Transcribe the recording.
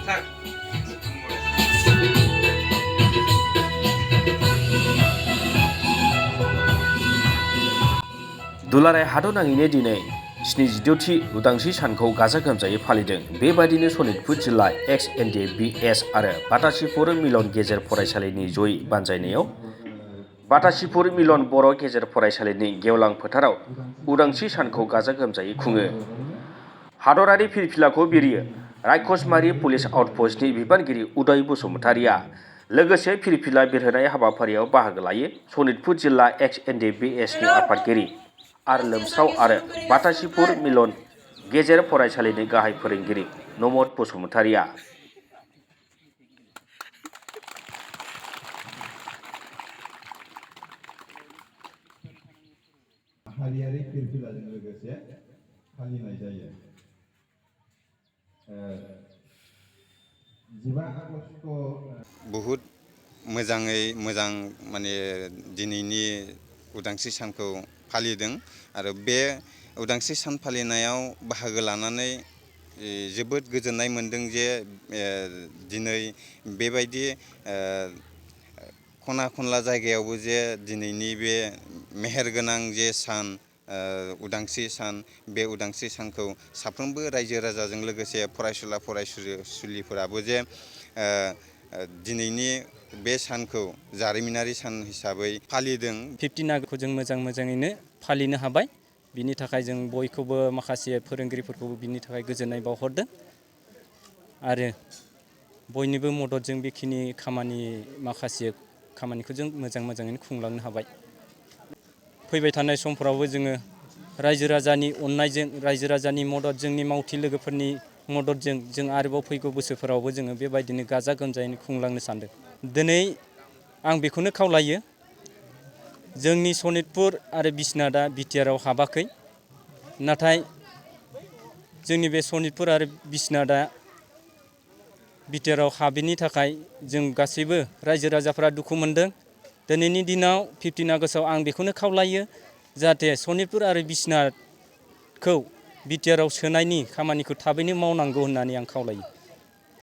दुलाराय हादरनाङैनो दिनै 72थि उदांस्रि सानखौ गाजा गोमजायै फालिदों। बेबायदिनो सनितपुर जिल्ला Ndfb आरो बाटासिपुर मिलन गेजेर फरायसालिनि जयै बानजायनायाव बाटासिपुर मिलन बर' गेजेर फरायसालिनि गेवलां फोथाराव उदांस्रि सानखौ गाजा गोमजायै खुङो। हादरारि फिरफिलाखौ बिरियो रायखसमारि पुलिस आउटपस्टनि बिबानगिरि उदय बसुमतारिया। लोगोसे फिरफिला बिरहोनाय हाबाफारियाव बाहागो लायो सनितपुर जिल्ला Ndfbनि आफादगिरि आर लोमस्राव आरो बाटासिपुर मिलन गेजेर फरायसालिनि गाहाय फोरोंगिरि नमद बसुमतारिया। हारियारि फिरफिलाजों लोगोसे फालिनाय जायो। 15 आगष्ट बहुत मोजाङै मोजां माने दिनैनि उदांस्रि सानखौ फालिदों आरो बे उदांस्रि सान फालिनायाव बाहागो लानानै जोबोद गोजोननाय मोनदों जे दिनै बेबायदि खना खनला जायगायावबो जे दिनैनि बे मेहेरगोनां जे सान उदांस्रि सान बे उदांस्रि सानखौ साफ्रोमबो रायजो राजाजों लोगोसे फरायसुला फरायसुलिफोराबो जे दिनैनि बे सानखौ जारिमिनारि सान हिसाबै फालिदों। 15 आगस्तखौ जों मोजाङैनो फालिनो हाबाय। बिनि थाखाय जों बयखौबो माखासे फोरोंगिरिफोरखौबो बिनि थाखाय गोजोननाय बावहरदों आरो बयनिबो मददजों बेखिनि माखासे खामानिखौ जों मोजाङैनो खुंलांनो हाबाय। फैबाय थानाय समफोरावबो जोङो रायजो राजानि अननायजों रायजो राजानि मदद जोंनि मावथि लोगोफोरनि मददजों जों आरोबाव फैगौ बोसोरफोरावबो जोङो बेबायदिनो गाजा गोमजायै खुंलांनो सानदों। दिनै आं बेखौनो खावलायो जोंनि सनितपुर आरो बिस्नाथआ बिटिआरआव हाबाखै, नाथाय जोंनि बे सनितपुर आरो बिस्नाथआ बिटिआरआव हाबैनि थाखाय जों गासैबो रायजो राजाफ्रा दुखु मोनदों। दिनैनि दिनाव 15 आगस्टआव आं बेखौनो खावलायो जाहाथे सनितपुर आरो बिस्नाथखौ बिटिआरआव सोनायनि खामानिखौ थाबैनो मावनांगौ होननानै आं खावलायो।